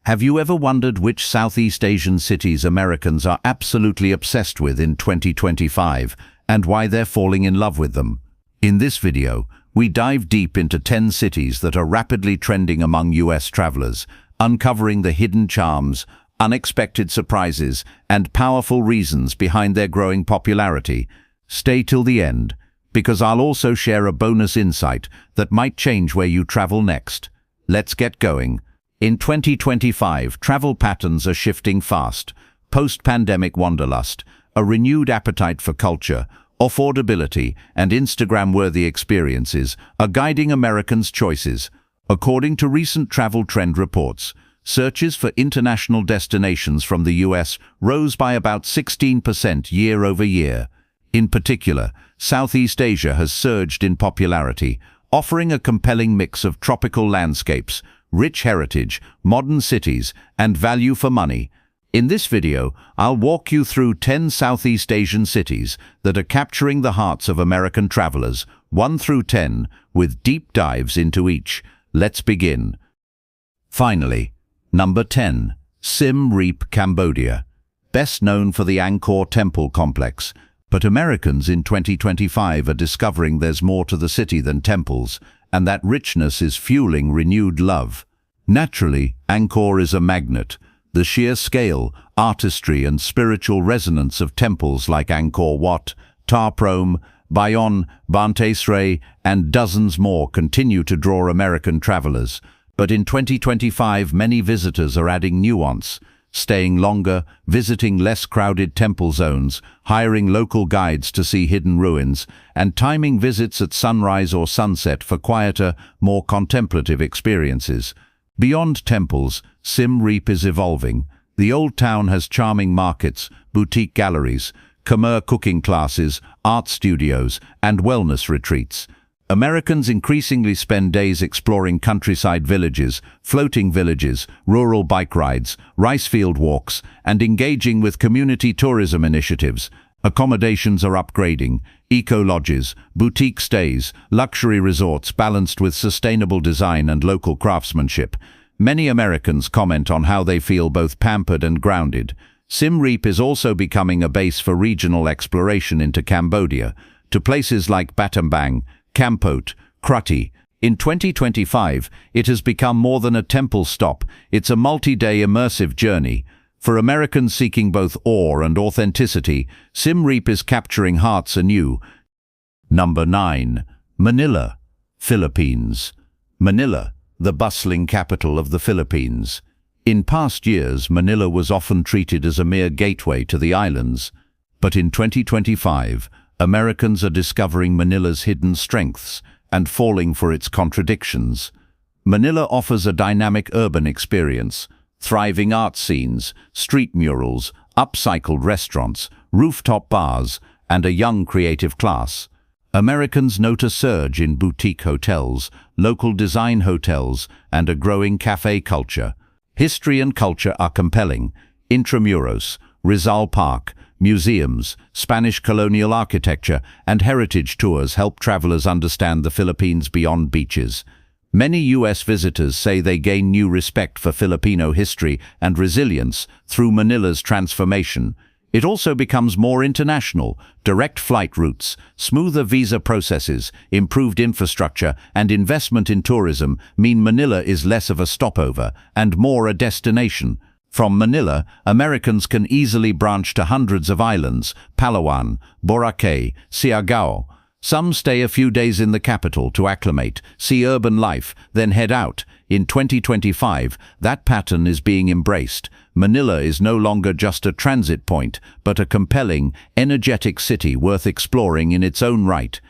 Have you ever wondered which Southeast Asian cities Americans are absolutely obsessed with in 2025 and why they're falling in love with them? In this video, we dive deep into 10 cities that are rapidly trending among US travelers, uncovering the hidden charms, unexpected surprises, and powerful reasons behind their growing popularity. Stay till the end, because I'll also share a bonus insight that might change where you travel next. Let's get going. In 2025, travel patterns are shifting fast. Post-pandemic wanderlust, a renewed appetite for culture, affordability, and Instagram-worthy experiences are guiding Americans' choices. According to recent travel trend reports, searches for international destinations from the US rose by about 16% year over year. In particular, Southeast Asia has surged in popularity, offering a compelling mix of tropical landscapes, rich heritage, modern cities, and value for money. In this video, I'll walk you through 10 Southeast Asian cities that are capturing the hearts of American travelers, 1 through 10, with deep dives into each. Let's begin. Finally, number 10, Siem Reap, Cambodia. Best known for the Angkor Temple complex, but Americans in 2025 are discovering there's more to the city than temples, and that richness is fueling renewed love. Naturally, Angkor is a magnet. The sheer scale, artistry, and spiritual resonance of temples like Angkor Wat, Ta Prohm, Bayon, Bante Sray, and dozens more continue to draw American travelers. But in 2025, many visitors are adding nuance, staying longer, visiting less crowded temple zones, hiring local guides to see hidden ruins, and timing visits at sunrise or sunset for quieter, more contemplative experiences. Beyond temples, Siem Reap is evolving. The old town has charming markets, boutique galleries, Khmer cooking classes, art studios, and wellness retreats. Americans increasingly spend days exploring countryside villages, floating villages, rural bike rides, rice field walks, and engaging with community tourism initiatives. Accommodations are upgrading, eco-lodges, boutique stays, luxury resorts balanced with sustainable design and local craftsmanship. Many Americans comment on how they feel both pampered and grounded. Siem Reap is also becoming a base for regional exploration into Cambodia, to places like Battambang, Kampot, Kratie. In 2025, it has become more than a temple stop. It's a multi-day immersive journey. For Americans seeking both awe and authenticity, Siem Reap is capturing hearts anew. Number 9. Manila, Philippines. Manila, the bustling capital of the Philippines. In past years, Manila was often treated as a mere gateway to the islands. But in 2025, Americans are discovering Manila's hidden strengths and falling for its contradictions. Manila offers a dynamic urban experience, thriving art scenes, street murals, upcycled restaurants, rooftop bars, and a young creative class. Americans note a surge in boutique hotels, local design hotels, and a growing cafe culture. History and culture are compelling. Intramuros, Rizal Park, museums, Spanish colonial architecture, and heritage tours help travelers understand the Philippines beyond beaches. Many U.S. visitors say they gain new respect for Filipino history and resilience through Manila's transformation. It also becomes more international. Direct flight routes, smoother visa processes, improved infrastructure, and investment in tourism mean Manila is less of a stopover and more a destination. From Manila, Americans can easily branch to hundreds of islands, Palawan, Boracay, Siargao. Some stay a few days in the capital to acclimate, see urban life, then head out. In 2025, that pattern is being embraced. Manila is no longer just a transit point, but a compelling, energetic city worth exploring in its own right.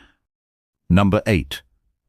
Number 8.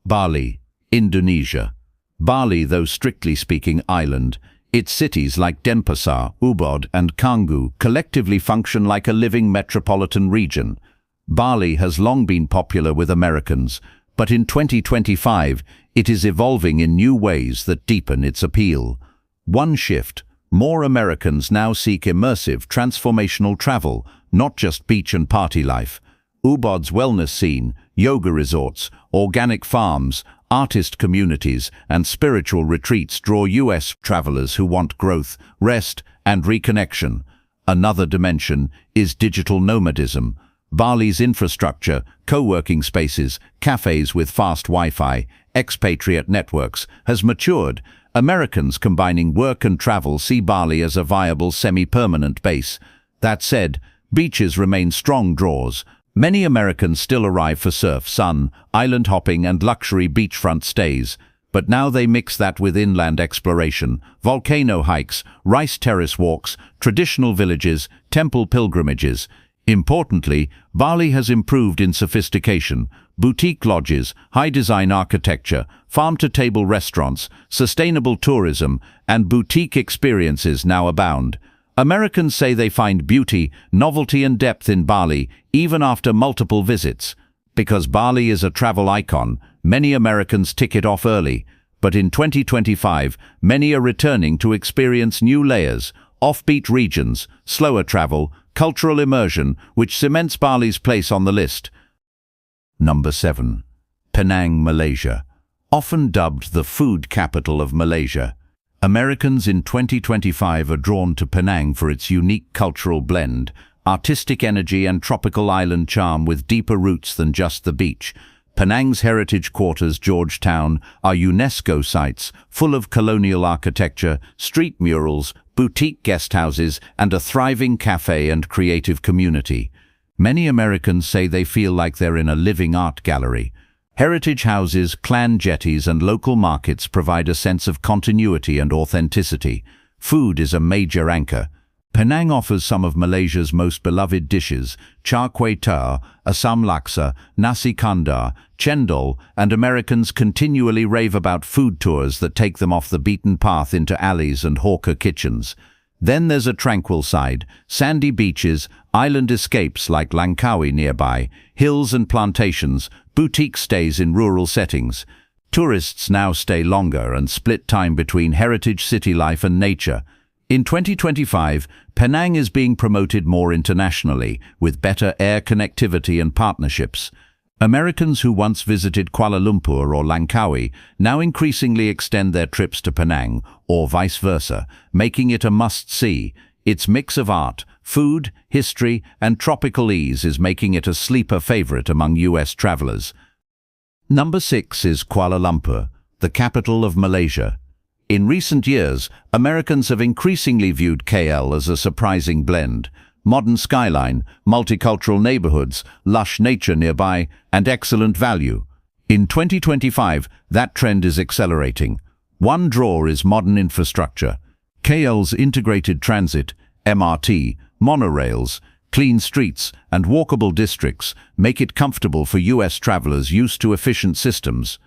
Bali, Indonesia. Bali, though strictly speaking island, its cities like Denpasar, Ubud, and Canggu collectively function like a living metropolitan region. Bali has long been popular with Americans, but in 2025, it is evolving in new ways that deepen its appeal. One shift: more Americans now seek immersive, transformational travel, not just beach and party life. Ubud's wellness scene, yoga resorts, organic farms, artist communities, and spiritual retreats draw US travelers who want growth, rest, and reconnection. Another dimension is digital nomadism. Bali's infrastructure, co-working spaces, cafes with fast Wi-Fi, expatriate networks, has matured. Americans combining work and travel see Bali as a viable semi-permanent base. That said, beaches remain strong draws. Many Americans still arrive for surf, sun, island hopping and luxury beachfront stays. But now they mix that with inland exploration, volcano hikes, rice terrace walks, traditional villages, temple pilgrimages. Importantly, Bali has improved in sophistication. Boutique lodges, high-design architecture, farm-to-table restaurants, sustainable tourism, and boutique experiences now abound. Americans say they find beauty, novelty and depth in Bali even after multiple visits. Because Bali is a travel icon, many Americans tick it off early. But in 2025, many are returning to experience new layers, offbeat regions, slower travel, cultural immersion, which cements Bali's place on the list. Number 7. Penang, Malaysia. Often dubbed the food capital of Malaysia, Americans in 2025 are drawn to Penang for its unique cultural blend, artistic energy and tropical island charm with deeper roots than just the beach. Penang's heritage quarters, Georgetown, are UNESCO sites full of colonial architecture, street murals, boutique guesthouses, and a thriving cafe and creative community. Many Americans say they feel like they're in a living art gallery. Heritage houses, clan jetties, and local markets provide a sense of continuity and authenticity. Food is a major anchor. Penang offers some of Malaysia's most beloved dishes: char kway teow, asam laksa, nasi kandar, chendol, and Americans continually rave about food tours that take them off the beaten path into alleys and hawker kitchens. Then there's a tranquil side: sandy beaches, island escapes like Langkawi nearby, hills and plantations, boutique stays in rural settings. Tourists now stay longer and split time between heritage city life and nature. In 2025, Penang is being promoted more internationally, with better air connectivity and partnerships. Americans who once visited Kuala Lumpur or Langkawi now increasingly extend their trips to Penang, or vice versa, making it a must-see. Its mix of art, food, history, and tropical ease is making it a sleeper favorite among US travelers. Number 6 is Kuala Lumpur, the capital of Malaysia. In recent years, Americans have increasingly viewed KL as a surprising blend. Modern skyline, multicultural neighborhoods, lush nature nearby, and excellent value. In 2025, that trend is accelerating. One draw is modern infrastructure. KL's integrated transit, MRT, monorails, clean streets, and walkable districts make it comfortable for US travelers used to efficient systems.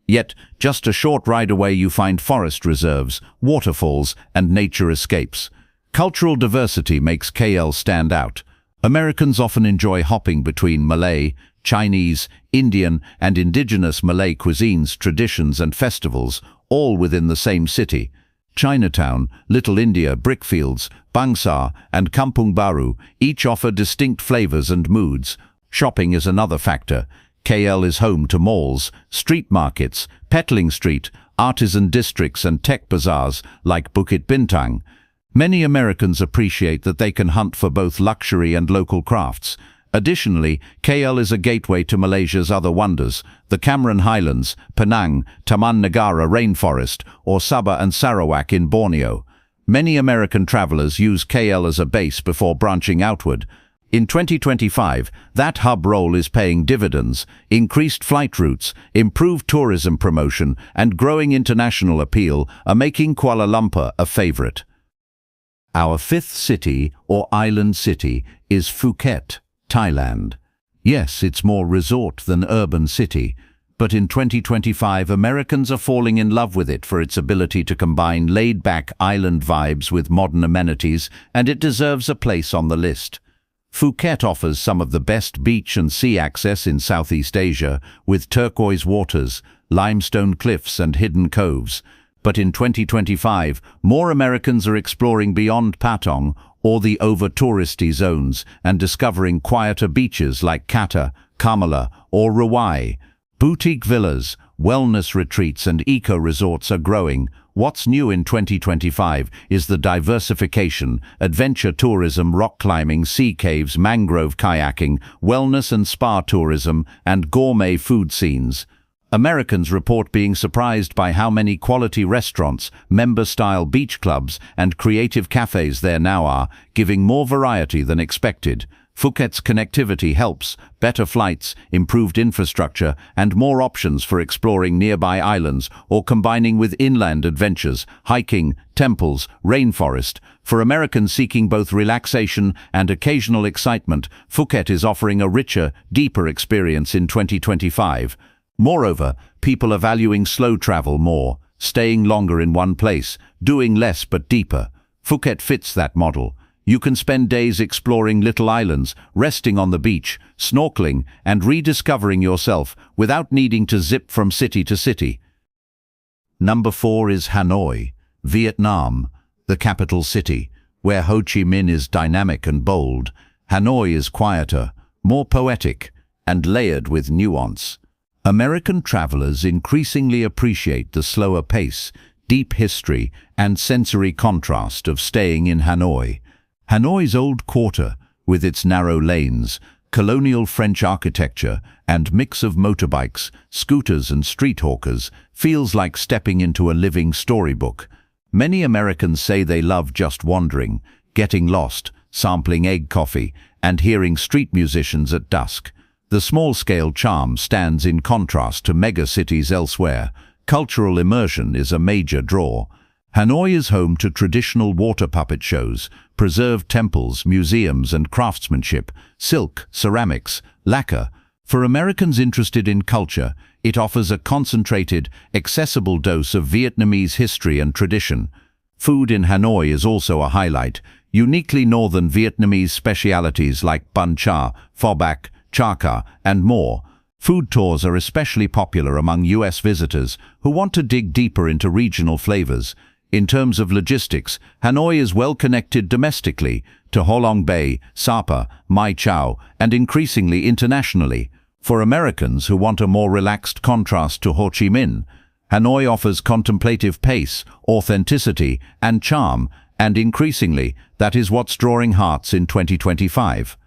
Yet, just a short ride away you find forest reserves, waterfalls, and nature escapes. Cultural diversity makes KL stand out. Americans often enjoy hopping between Malay, Chinese, Indian, and indigenous Malay cuisines, traditions, and festivals, all within the same city. Chinatown, Little India, Brickfields, Bangsar, and Kampung Baru each offer distinct flavors and moods. Shopping is another factor. KL is home to malls, street markets, Petling Street, artisan districts, and tech bazaars like Bukit Bintang. Many Americans appreciate that they can hunt for both luxury and local crafts. Additionally, KL is a gateway to Malaysia's other wonders: the Cameron Highlands, Penang, Taman Negara Rainforest, or Sabah and Sarawak in Borneo. Many American travelers use KL as a base before branching outward. In 2025, that hub role is paying dividends. Increased flight routes, improved tourism promotion, and growing international appeal are making Kuala Lumpur a favorite. Our fifth city, or island city, is Phuket, Thailand. Yes, it's more resort than urban city, but in 2025 Americans are falling in love with it for its ability to combine laid-back island vibes with modern amenities, and it deserves a place on the list. Phuket offers some of the best beach and sea access in Southeast Asia, with turquoise waters, limestone cliffs, and hidden coves. But in 2025, more Americans are exploring beyond Patong or the over-touristy zones and discovering quieter beaches like Kata, Kamala, or Rawai. Boutique villas, wellness retreats and eco-resorts are growing. What's new in 2025 is the diversification: adventure tourism, rock climbing, sea caves, mangrove kayaking, wellness and spa tourism, and gourmet food scenes. Americans report being surprised by how many quality restaurants, member-style beach clubs, and creative cafes there now are, giving more variety than expected. Phuket's connectivity helps: better flights, improved infrastructure, and more options for exploring nearby islands or combining with inland adventures, hiking, temples, rainforest. For Americans seeking both relaxation and occasional excitement, Phuket is offering a richer, deeper experience in 2025. Moreover, people are valuing slow travel more, staying longer in one place, doing less but deeper. Phuket fits that model. You can spend days exploring little islands, resting on the beach, snorkeling, and rediscovering yourself without needing to zip from city to city. Number 4 is Hanoi, Vietnam, the capital city. Where Ho Chi Minh is dynamic and bold, Hanoi is quieter, more poetic, and layered with nuance. American travelers increasingly appreciate the slower pace, deep history, and sensory contrast of staying in Hanoi. Hanoi's old quarter, with its narrow lanes, colonial French architecture, and mix of motorbikes, scooters, and street hawkers, feels like stepping into a living storybook. Many Americans say they love just wandering, getting lost, sampling egg coffee, and hearing street musicians at dusk. The small-scale charm stands in contrast to megacities elsewhere. Cultural immersion is a major draw. Hanoi is home to traditional water puppet shows, preserved temples, museums, and craftsmanship, silk, ceramics, lacquer. For Americans interested in culture, it offers a concentrated, accessible dose of Vietnamese history and tradition. Food in Hanoi is also a highlight. Uniquely northern Vietnamese specialities like bun cha, pho bac, cha ca, and more. Food tours are especially popular among US visitors who want to dig deeper into regional flavors. In terms of logistics, Hanoi is well connected domestically to Ha Long Bay, Sapa, Mai Chau, and increasingly internationally. For Americans who want a more relaxed contrast to Ho Chi Minh, Hanoi offers contemplative pace, authenticity, and charm, and increasingly, that is what's drawing hearts in 2025.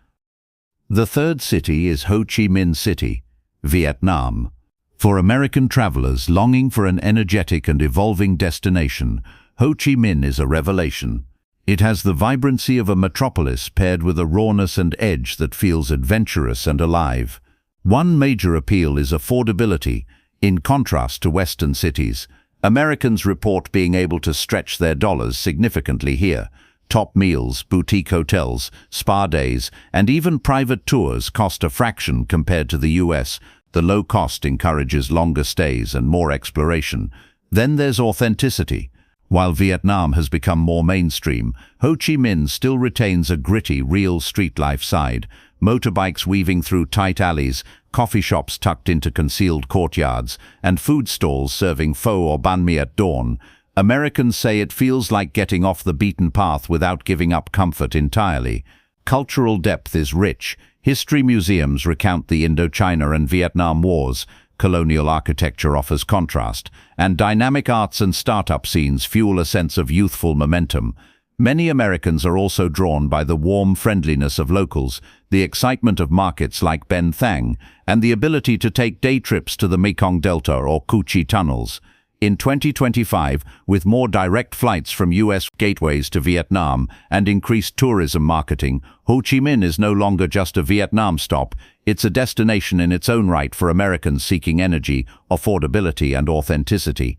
The third city is Ho Chi Minh City, Vietnam. For American travelers longing for an energetic and evolving destination, Ho Chi Minh is a revelation. It has the vibrancy of a metropolis paired with a rawness and edge that feels adventurous and alive. One major appeal is affordability. In contrast to Western cities, Americans report being able to stretch their dollars significantly here. Top meals, boutique hotels, spa days, and even private tours cost a fraction compared to the US. The low cost encourages longer stays and more exploration. Then there's authenticity. While Vietnam has become more mainstream, Ho Chi Minh still retains a gritty, real street life side. Motorbikes weaving through tight alleys, coffee shops tucked into concealed courtyards, and food stalls serving pho or banh mi at dawn. Americans say it feels like getting off the beaten path without giving up comfort entirely. Cultural depth is rich. History museums recount the Indochina and Vietnam Wars, colonial architecture offers contrast, and dynamic arts and startup scenes fuel a sense of youthful momentum. Many Americans are also drawn by the warm friendliness of locals, the excitement of markets like Ben Thang, and the ability to take day trips to the Mekong Delta or Cu Chi tunnels. In 2025, with more direct flights from US gateways to Vietnam and increased tourism marketing, Ho Chi Minh is no longer just a Vietnam stop, it's a destination in its own right for Americans seeking energy, affordability, and authenticity.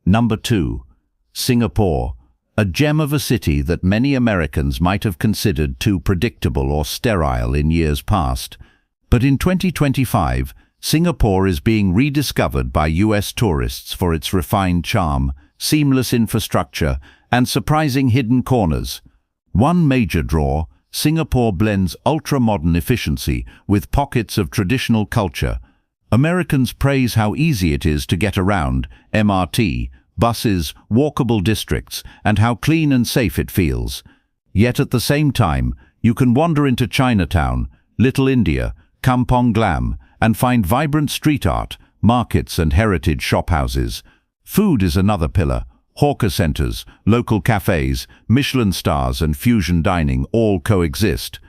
Number 2. Singapore, a gem of a city that many Americans might have considered too predictable or sterile in years past. But in 2025, Singapore is being rediscovered by US tourists for its refined charm, seamless infrastructure, and surprising hidden corners. One major draw, Singapore blends ultra-modern efficiency with pockets of traditional culture. Americans praise how easy it is to get around, MRT, buses, walkable districts, and how clean and safe it feels. Yet at the same time, you can wander into Chinatown, Little India, Kampong Glam, and find vibrant street art, markets and heritage shophouses. Food is another pillar. Hawker centers, local cafes, Michelin stars and fusion dining all coexist.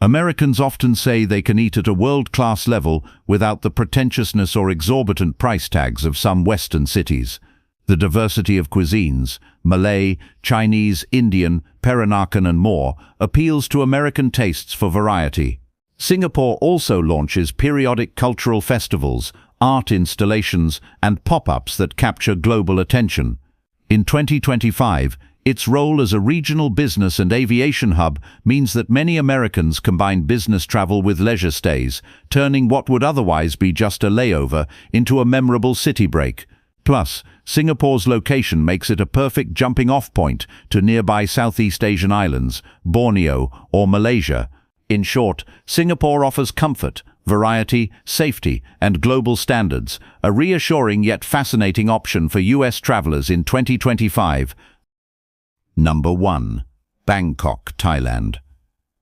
Americans often say they can eat at a world-class level without the pretentiousness or exorbitant price tags of some Western cities. The diversity of cuisines, Malay, Chinese, Indian, Peranakan and more, appeals to American tastes for variety. Singapore also launches periodic cultural festivals, art installations and pop-ups that capture global attention. In 2025, its role as a regional business and aviation hub means that many Americans combine business travel with leisure stays, turning what would otherwise be just a layover into a memorable city break. Plus, Singapore's location makes it a perfect jumping-off point to nearby Southeast Asian islands, Borneo or Malaysia. In short, Singapore offers comfort, variety, safety, and global standards, a reassuring yet fascinating option for US travelers in 2025. Number 1. Bangkok, Thailand.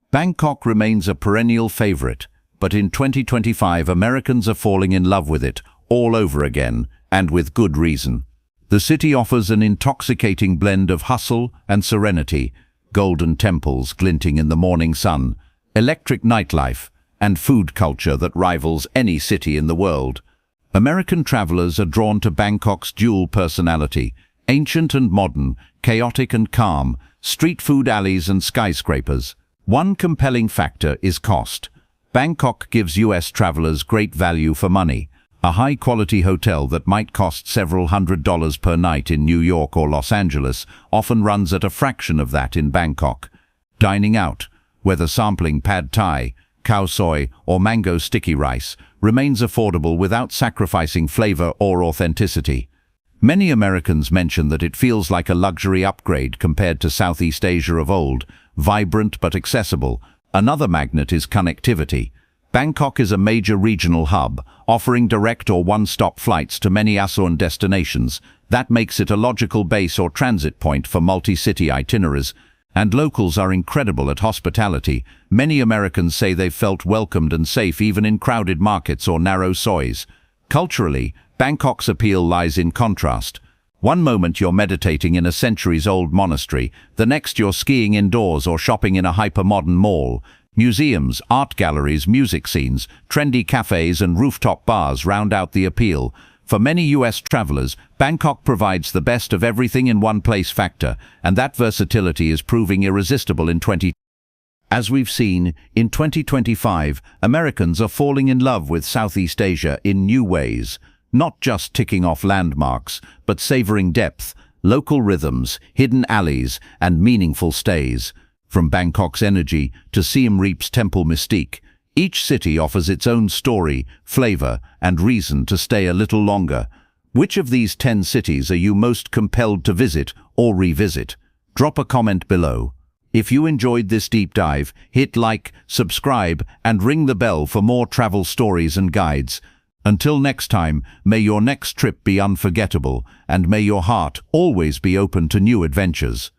Bangkok remains a perennial favorite, but in 2025 Americans are falling in love with it all over again, and with good reason. The city offers an intoxicating blend of hustle and serenity, golden temples glinting in the morning sun, electric nightlife, and food culture that rivals any city in the world. American travelers are drawn to Bangkok's dual personality, ancient and modern, chaotic and calm, street food alleys and skyscrapers. One compelling factor is cost. Bangkok gives US travelers great value for money. A high-quality hotel that might cost several $100s per night in New York or Los Angeles often runs at a fraction of that in Bangkok. Dining out, whether sampling pad thai, khao soi or mango sticky rice, remains affordable without sacrificing flavor or authenticity. Many Americans mention that it feels like a luxury upgrade compared to Southeast Asia of old, vibrant but accessible. Another magnet is connectivity. Bangkok is a major regional hub, offering direct or one-stop flights to many ASEAN destinations. That makes it a logical base or transit point for multi-city itineraries. And locals are incredible at hospitality. Many Americans say they've felt welcomed and safe even in crowded markets or narrow sois. Culturally, Bangkok's appeal lies in contrast. One moment you're meditating in a centuries-old monastery, the next you're skiing indoors or shopping in a hyper-modern mall. Museums, art galleries, music scenes, trendy cafes and rooftop bars round out the appeal. For many US travelers, Bangkok provides the best of everything in one place factor, and that versatility is proving irresistible in 2020. As we've seen, in 2025, Americans are falling in love with Southeast Asia in new ways, not just ticking off landmarks, but savoring depth, local rhythms, hidden alleys, and meaningful stays. From Bangkok's energy to Siem Reap's temple mystique, each city offers its own story, flavor, and reason to stay a little longer. Which of these 10 cities are you most compelled to visit or revisit? Drop a comment below. If you enjoyed this deep dive, hit like, subscribe, and ring the bell for more travel stories and guides. Until next time, may your next trip be unforgettable, and may your heart always be open to new adventures.